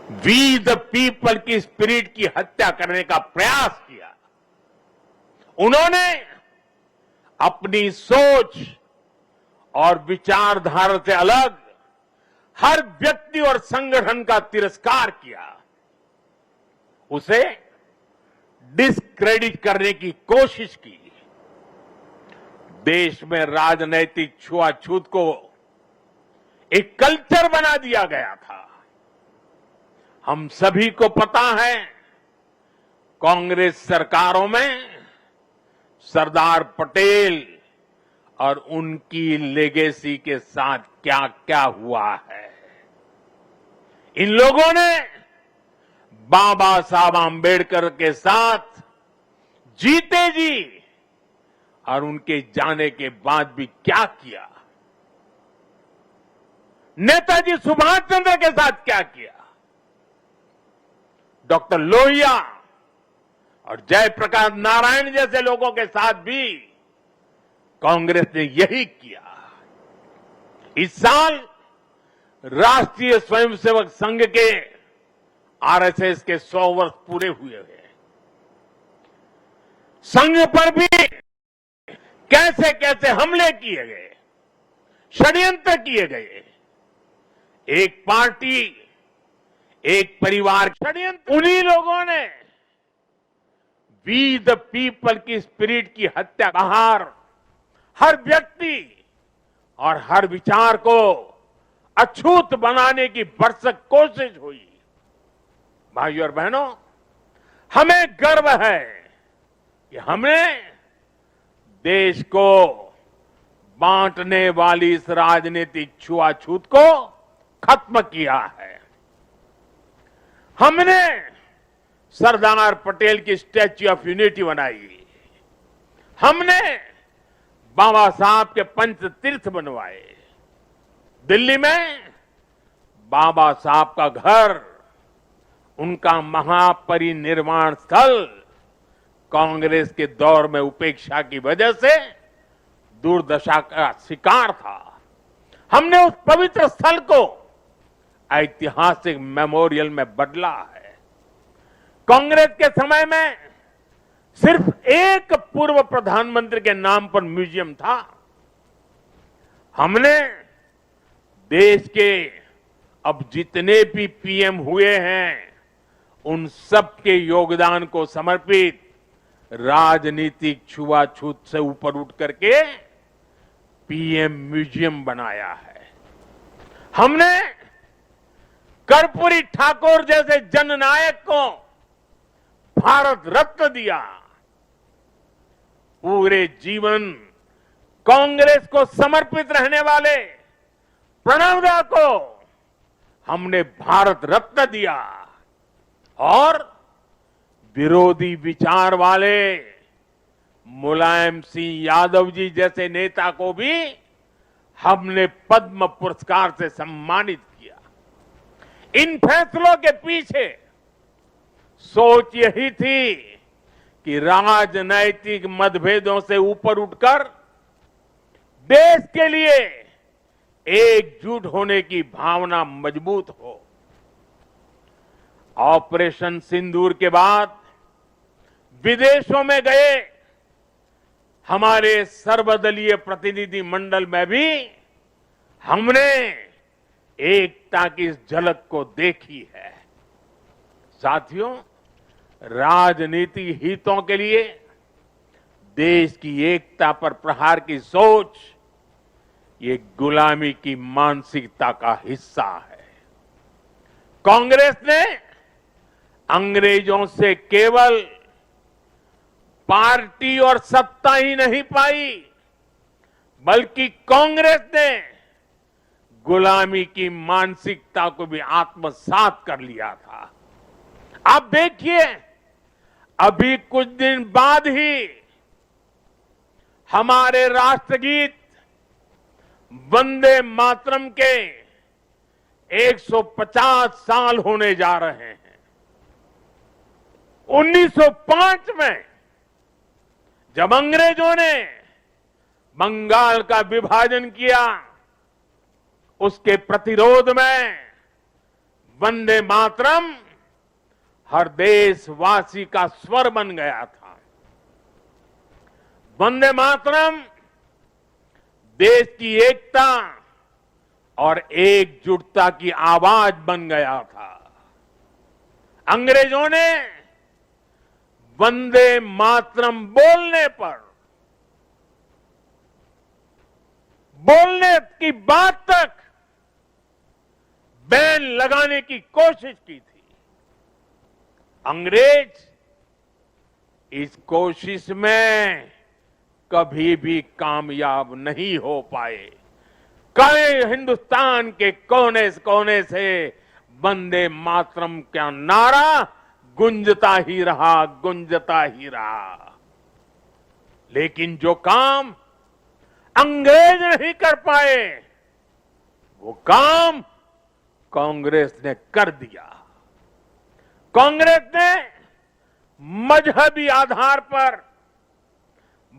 We the people की spirit की हत्या करने का प्रयास किया। उन्होंने अपनी सोच और विचारधारा से अलग हर व्यक्ति और संगठन का तिरस्कार किया, उसे डिस्क्रेडिट करने की कोशिश की। देश में राजनैतिक छुआछूत को एक कल्चर बना दिया गया था। हम सभी को पता है, कांग्रेस सरकारों में सरदार पटेल और उनकी लेगेसी के साथ क्या क्या हुआ है। इन लोगों ने बाबा साहब आंबेडकर के साथ जीते जी और उनके जाने के बाद भी क्या किया, नेताजी सुभाष चंद्र के साथ क्या किया, डॉक्टर लोहिया और जयप्रकाश नारायण जैसे लोगों के साथ भी कांग्रेस ने यही किया। इस साल राष्ट्रीय स्वयंसेवक संघ के आरएसएस के 100 वर्ष पूरे हुए हैं। संघ पर भी कैसे कैसे हमले किए गए, षड्यंत्र किए गए। एक पार्टी, एक परिवार, षड्यंत्र। उन्हीं लोगों ने वी द पीपल की स्पिरिट की हत्या। बाहर हर व्यक्ति और हर विचार को अछूत बनाने की भरसक कोशिश हुई। भाइयों और बहनों, हमें गर्व है कि हमने देश को बांटने वाली इस राजनीतिक छुआछूत को खत्म किया है। हमने सरदार पटेल की स्टैच्यू ऑफ यूनिटी बनाई। हमने बाबा साहब के पंच तीर्थ बनवाए। दिल्ली में बाबा साहब का घर, उनका महापरिनिर्वाण स्थल कांग्रेस के दौर में उपेक्षा की वजह से दुर्दशा का शिकार था। हमने उस पवित्र स्थल को ऐतिहासिक मेमोरियल में बदला है। कांग्रेस के समय में सिर्फ एक पूर्व प्रधानमंत्री के नाम पर म्यूजियम था। हमने देश के अब जितने भी पीएम हुए हैं, उन सब के योगदान को समर्पित राजनीतिक छुआछूत से ऊपर उठ करके पीएम म्यूजियम बनाया है। हमने कर्पूरी ठाकुर जैसे जननायक को भारत रत्न दिया। पूरे जीवन कांग्रेस को समर्पित रहने वाले प्रणब दा को हमने भारत रत्न दिया और विरोधी विचार वाले मुलायम सिंह यादव जी जैसे नेता को भी हमने पद्म पुरस्कार से सम्मानित किया। इन फैसलों के पीछे सोच यही थी कि राजनैतिक मतभेदों से ऊपर उठकर देश के लिए एकजुट होने की भावना मजबूत हो। ऑपरेशन सिंदूर के बाद विदेशों में गए हमारे सर्वदलीय प्रतिनिधि मंडल में भी हमने एकता की इस झलक को देखी है। साथियों, राजनीतिक हितों के लिए देश की एकता पर प्रहार की सोच ये गुलामी की मानसिकता का हिस्सा है। कांग्रेस ने अंग्रेजों से केवल पार्टी और सत्ता ही नहीं पाई, बल्कि कांग्रेस ने गुलामी की मानसिकता को भी आत्मसात कर लिया था। आप देखिए, अभी कुछ दिन बाद ही हमारे राष्ट्रगीत वंदे मातरम के 150 साल होने जा रहे हैं। 1905 में जब अंग्रेजों ने बंगाल का विभाजन किया, उसके प्रतिरोध में वंदे मातरम हर देशवासी का स्वर बन गया था। वंदे मातरम देश की एकता और एकजुटता की आवाज बन गया था। अंग्रेजों ने वंदे मातरम बोलने की बात तक बैन लगाने की कोशिश की थी। अंग्रेज इस कोशिश में कभी भी कामयाब नहीं हो पाए। कई हिंदुस्तान के कोने से वंदे मातरम का नारा गुंजता ही रहा। लेकिन जो काम अंग्रेज नहीं कर पाए, वो काम कांग्रेस ने कर दिया। कांग्रेस ने मजहबी आधार पर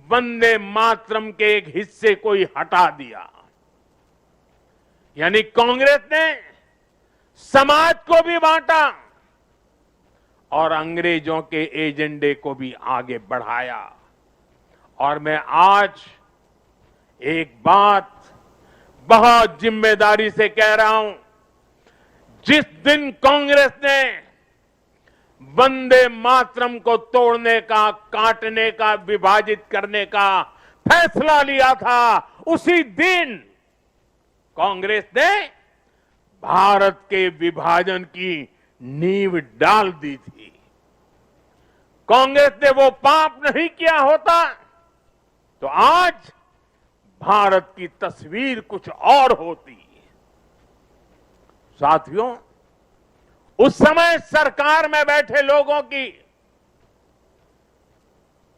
वंदे मातरम के एक हिस्से को ही हटा दिया। यानी कांग्रेस ने समाज को भी बांटा और अंग्रेजों के एजेंडे को भी आगे बढ़ाया। और मैं आज एक बात बहुत जिम्मेदारी से कह रहा हूं, जिस दिन कांग्रेस ने वंदे मातरम को तोड़ने का, काटने का, विभाजित करने का फैसला लिया था, उसी दिन कांग्रेस ने भारत के विभाजन की नींव डाल दी थी। कांग्रेस ने वो पाप नहीं किया होता तो आज भारत की तस्वीर कुछ और होती। साथियों, उस समय सरकार में बैठे लोगों की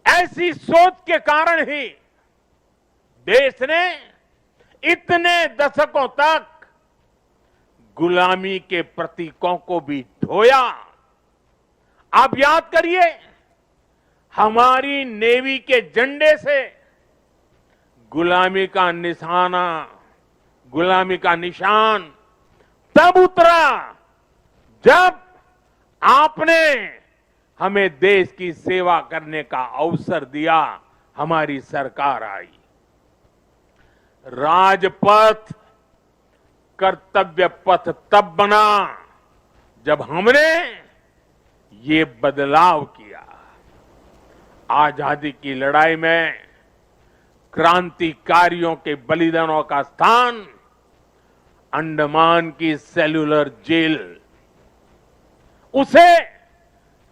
ऐसी सोच के कारण ही देश ने इतने दशकों तक गुलामी के प्रतीकों को भी ढोया। आप याद करिए, हमारी नेवी के झंडे से गुलामी का निशाना, गुलामी का निशान तब उतरा जब आपने हमें देश की सेवा करने का अवसर दिया। हमारी सरकार आई। राजपथ कर्तव्य पथ तब बना जब हमने ये बदलाव किया। आजादी की लड़ाई में क्रांतिकारियों के बलिदानों का स्थान अंडमान की सेल्यूलर जेल, उसे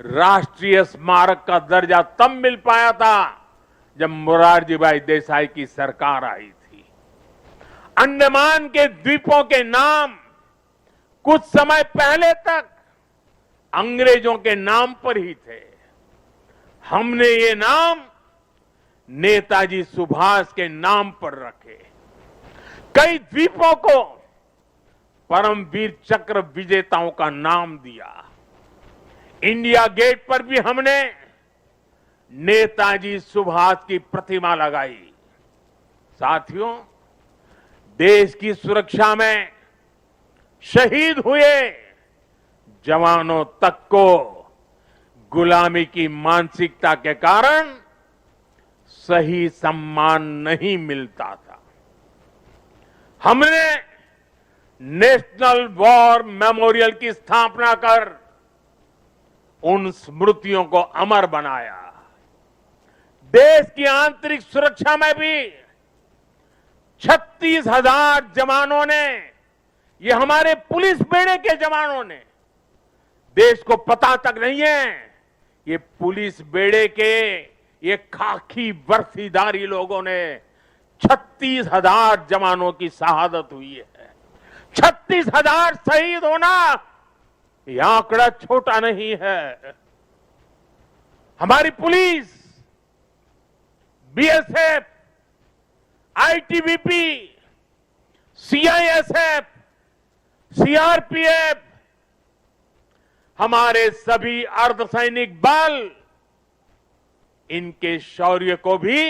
राष्ट्रीय स्मारक का दर्जा तब मिल पाया था जब मोरारजी भाई देसाई की सरकार आई थी। अंडमान के द्वीपों के नाम कुछ समय पहले तक अंग्रेजों के नाम पर ही थे। हमने ये नाम नेताजी सुभाष के नाम पर रखे। कई द्वीपों को परमवीर चक्र विजेताओं का नाम दिया। इंडिया गेट पर भी हमने नेताजी सुभाष की प्रतिमा लगाई। साथियों, देश की सुरक्षा में शहीद हुए जवानों तक को गुलामी की मानसिकता के कारण सही सम्मान नहीं मिलता था। हमने नेशनल वॉर मेमोरियल की स्थापना कर उन स्मृतियों को अमर बनाया। देश की आंतरिक सुरक्षा में भी 36,000 जवानों ने, ये हमारे पुलिस बेड़े के जवानों ने, देश को पता तक नहीं है, ये पुलिस बेड़े के ये खाकी वर्दीधारी लोगों ने 36,000 जवानों की शहादत हुई है। 36,000 शहीद होना यह आंकड़ा छोटा नहीं है। हमारी police, BSF, ITBP, CISF, CRPF, हमारे सभी अर्धसैनिक बल, इनके शौर्य को भी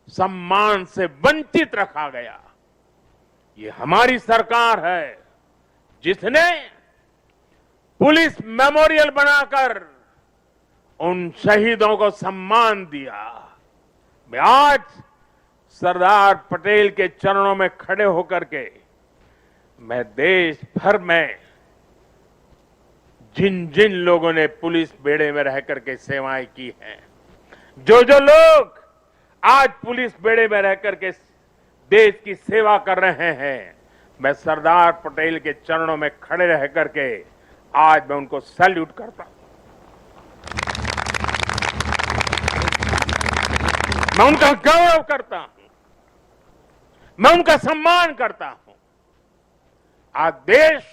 सम्मान से वंचित रखा गया। ये हमारी सरकार है जिसने पुलिस मेमोरियल बनाकर उन शहीदों को सम्मान दिया। मैं आज सरदार पटेल के चरणों में खड़े होकर के मैं देश भर में जिन जिन लोगों ने पुलिस बेड़े में रह करके सेवाएं की हैं, जो जो लोग आज पुलिस बेड़े में रह करके देश की सेवा कर रहे हैं, मैं सरदार पटेल के चरणों में खड़े रह करके आज मैं उनको सैल्यूट करता हूं। मैं उनका गौरव करता हूं, मैं उनका सम्मान करता हूं। आज देश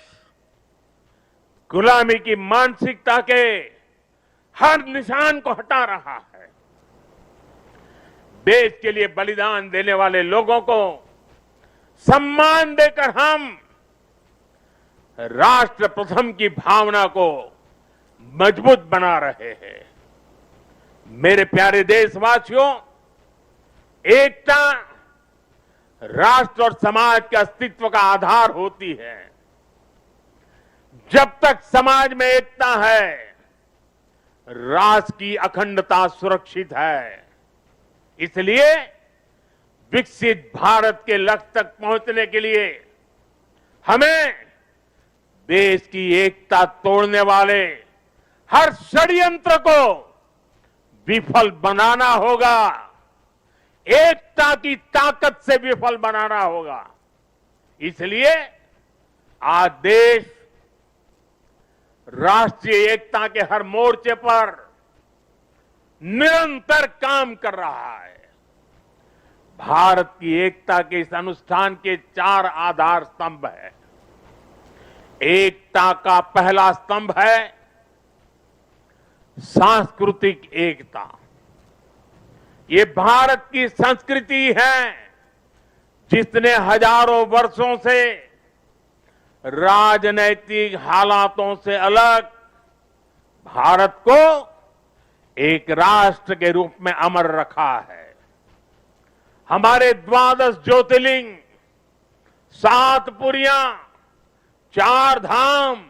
गुलामी की मानसिकता के हर निशान को हटा रहा है। देश के लिए बलिदान देने वाले लोगों को सम्मान देकर हम राष्ट्र प्रथम की भावना को मजबूत बना रहे हैं। मेरे प्यारे देशवासियों, एकता राष्ट्र और समाज के अस्तित्व का आधार होती है। जब तक समाज में एकता है, राष्ट्र की अखंडता सुरक्षित है। इसलिए विकसित भारत के लक्ष्य तक पहुंचने के लिए हमें देश की एकता तोड़ने वाले हर षड्यंत्र को विफल बनाना होगा, एकता की ताकत से विफल बनाना होगा। इसलिए आज देश राष्ट्रीय एकता के हर मोर्चे पर निरंतर काम कर रहा है। भारत की एकता के इस अनुष्ठान के 4 आधार स्तंभ हैं। एकता का पहला स्तंभ है सांस्कृतिक एकता। ये भारत की संस्कृति है जिसने हजारों वर्षों से राजनैतिक हालातों से अलग भारत को एक राष्ट्र के रूप में अमर रखा है। हमारे 12 ज्योतिर्लिंग, 7 पुरियां, 4 धाम,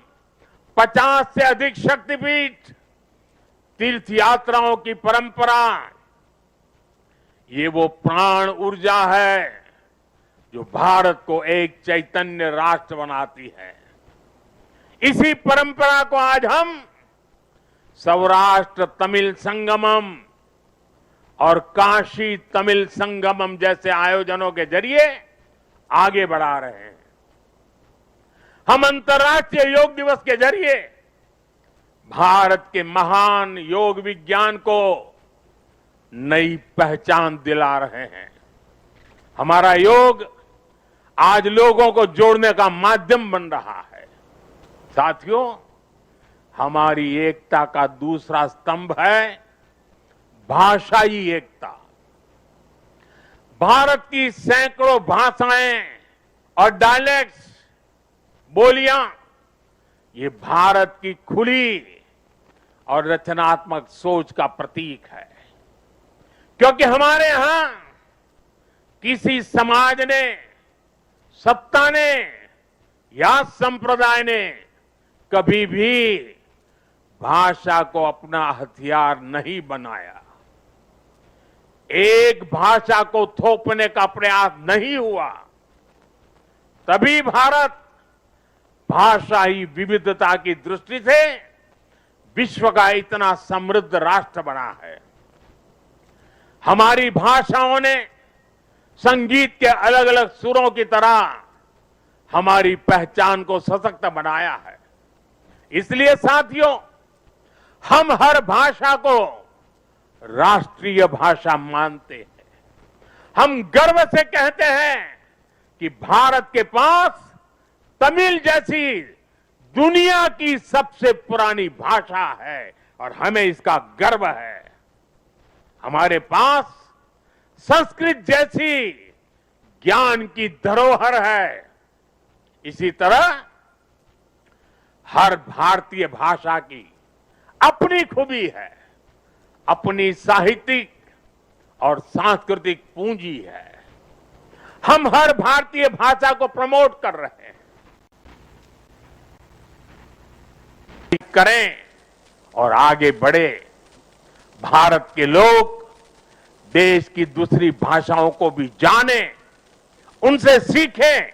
50 से अधिक शक्तिपीठ, तीर्थ यात्राओं की परंपरा, ये वो प्राण ऊर्जा है जो भारत को एक चैतन्य राष्ट्र बनाती है। इसी परंपरा को आज हम सौराष्ट्र तमिल संगमम और काशी तमिल संगमम जैसे आयोजनों के जरिए आगे बढ़ा रहे हैं। हम अंतर्राष्ट्रीय योग दिवस के जरिए भारत के महान योग विज्ञान को नई पहचान दिला रहे हैं। हमारा योग आज लोगों को जोड़ने का माध्यम बन रहा है। साथियों, हमारी एकता का दूसरा स्तंभ है भाषाई एकता। भारत की सैकड़ों भाषाएं और डायलेक्ट्स, बोलियां, ये भारत की खुली और रचनात्मक सोच का प्रतीक है। क्योंकि हमारे यहां किसी समाज ने, सत्ता ने या संप्रदाय ने कभी भी भाषा को अपना हथियार नहीं बनाया। एक भाषा को थोपने का प्रयास नहीं हुआ। तभी भारत भाषाई विविधता की दृष्टि से विश्व का इतना समृद्ध राष्ट्र बना है। हमारी भाषाओं ने संगीत के अलग अलग सुरों की तरह हमारी पहचान को सशक्त बनाया है। इसलिए साथियों, हम हर भाषा को राष्ट्रीय भाषा मानते हैं। हम गर्व से कहते हैं कि भारत के पास तमिल जैसी दुनिया की सबसे पुरानी भाषा है और हमें इसका गर्व है। हमारे पास संस्कृत जैसी ज्ञान की धरोहर है। इसी तरह हर भारतीय भाषा की अपनी खूबी है, अपनी साहित्यिक और सांस्कृतिक पूंजी है। हम हर भारतीय भाषा को प्रमोट कर रहे हैं। करें और आगे बढ़े। भारत के लोग देश की दूसरी भाषाओं को भी जानें, उनसे सीखें।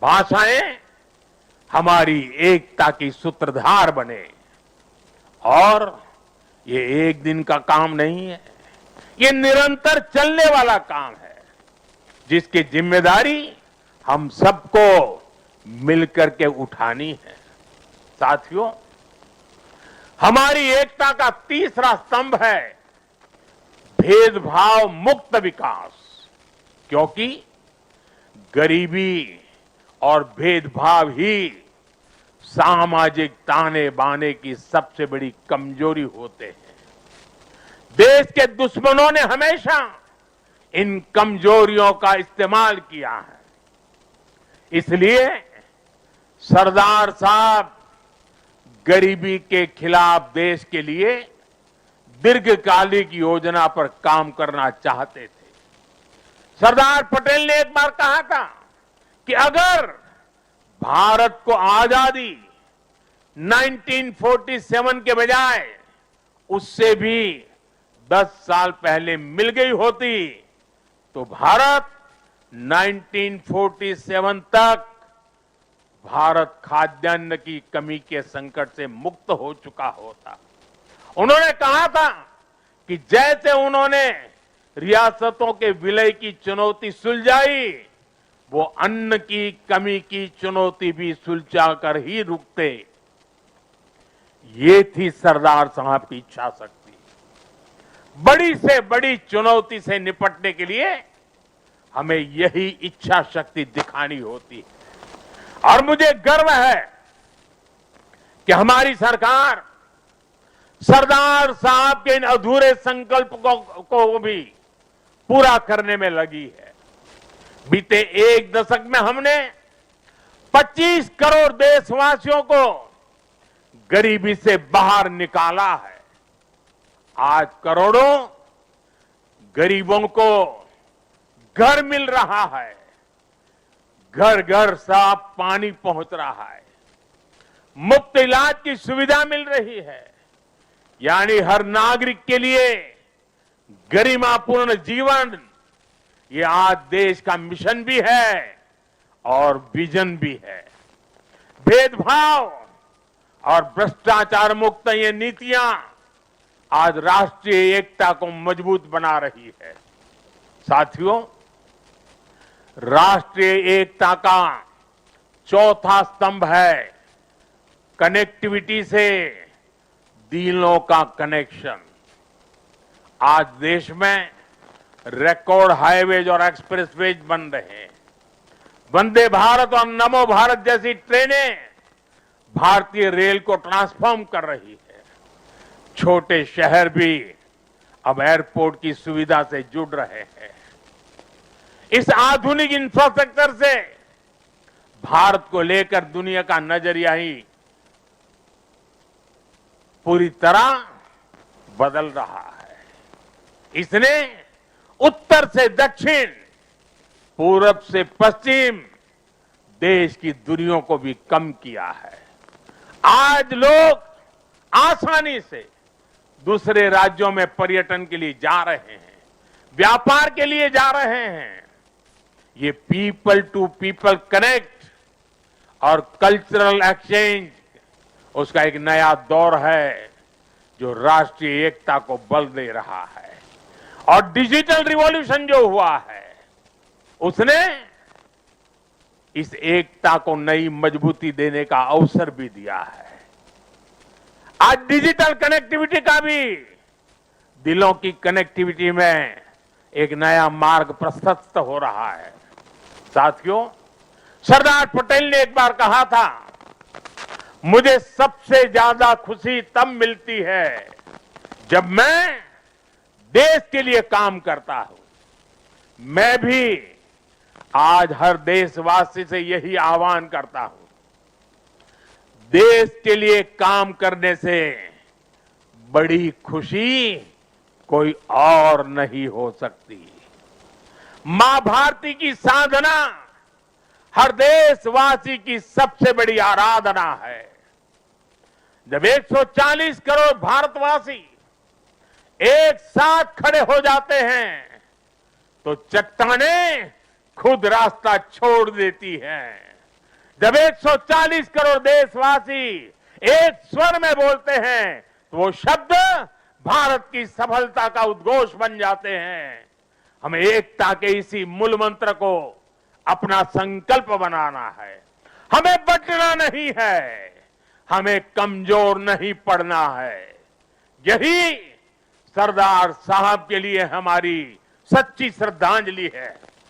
भाषाएं हमारी एकता की सूत्रधार बने। और ये एक दिन का काम नहीं है, ये निरंतर चलने वाला काम है, जिसकी जिम्मेदारी हम सबको मिलकर के उठानी है। साथियों, हमारी एकता का तीसरा स्तंभ है भेदभाव मुक्त विकास, क्योंकि गरीबी और भेदभाव ही सामाजिक ताने बाने की सबसे बड़ी कमजोरी होते हैं। देश के दुश्मनों ने हमेशा इन कमजोरियों का इस्तेमाल किया है। इसलिए सरदार साहब गरीबी के खिलाफ देश के लिए दीर्घकालिक योजना पर काम करना चाहते थे। सरदार पटेल ने एक बार कहा था कि अगर भारत को आजादी 1947 के बजाय उससे भी 10 साल पहले मिल गई होती तो भारत 1947 तक भारत खाद्यान्न की कमी के संकट से मुक्त हो चुका होता। उन्होंने कहा था कि जैसे उन्होंने रियासतों के विलय की चुनौती सुलझाई, वो अन्न की कमी की चुनौती भी सुलझा कर ही रुकते। ये थी सरदार साहब की इच्छा शक्ति। बड़ी से बड़ी चुनौती से निपटने के लिए हमें यही इच्छा शक्ति दिखानी होती है। और मुझे गर्व है कि हमारी सरकार सरदार साहब के इन अधूरे संकल्प को भी पूरा करने में लगी है। बीते एक दशक में हमने 25 करोड़ देशवासियों को गरीबी से बाहर निकाला है। आज करोड़ों गरीबों को घर मिल रहा है, घर घर साफ पानी पहुंच रहा है, मुफ्त इलाज की सुविधा मिल रही है। यानी हर नागरिक के लिए गरिमापूर्ण जीवन, ये आज देश का मिशन भी है और विजन भी है। भेदभाव और भ्रष्टाचार मुक्त ये नीतियां आज राष्ट्रीय एकता को मजबूत बना रही है। साथियों, राष्ट्रीय एकता का चौथा स्तंभ है कनेक्टिविटी से दिलों का कनेक्शन। आज देश में रिकॉर्ड हाईवेज और एक्सप्रेसवेज बन रहे हैं। वंदे भारत और नमो भारत जैसी ट्रेनें भारतीय रेल को ट्रांसफॉर्म कर रही है। छोटे शहर भी अब एयरपोर्ट की सुविधा से जुड़ रहे हैं। इस आधुनिक इंफ्रास्ट्रक्चर से भारत को लेकर दुनिया का नजरिया ही पूरी तरह बदल रहा है। इसने उत्तर से दक्षिण, पूरब से पश्चिम देश की दूरियों को भी कम किया है। आज लोग आसानी से दूसरे राज्यों में पर्यटन के लिए जा रहे हैं, व्यापार के लिए जा रहे हैं। ये पीपल टू पीपल कनेक्ट और कल्चरल एक्सचेंज, उसका एक नया दौर है जो राष्ट्रीय एकता को बल दे रहा है। और डिजिटल रिवॉल्यूशन जो हुआ है, उसने इस एकता को नई मजबूती देने का अवसर भी दिया है। आज डिजिटल कनेक्टिविटी का भी दिलों की कनेक्टिविटी में एक नया मार्ग प्रशस्त हो रहा है। साथियों, सरदार पटेल ने एक बार कहा था, मुझे सबसे ज्यादा खुशी तब मिलती है जब मैं देश के लिए काम करता हूं। मैं भी आज हर देशवासी से यही आह्वान करता हूं, देश के लिए काम करने से बड़ी खुशी कोई और नहीं हो सकती। मां भारती की साधना हर देशवासी की सबसे बड़ी आराधना है। जब 140 करोड़ भारतवासी एक साथ खड़े हो जाते हैं तो चट्टानें खुद रास्ता छोड़ देती हैं। जब 140 करोड़ देशवासी एक स्वर में बोलते हैं तो वो शब्द भारत की सफलता का उद्घोष बन जाते हैं। हमें एकता के इसी मूल मंत्र को अपना संकल्प बनाना है। हमें बंटना नहीं है, हमें कमजोर नहीं पड़ना है। यही सरदार साहब के लिए हमारी सच्ची श्रद्धांजलि है।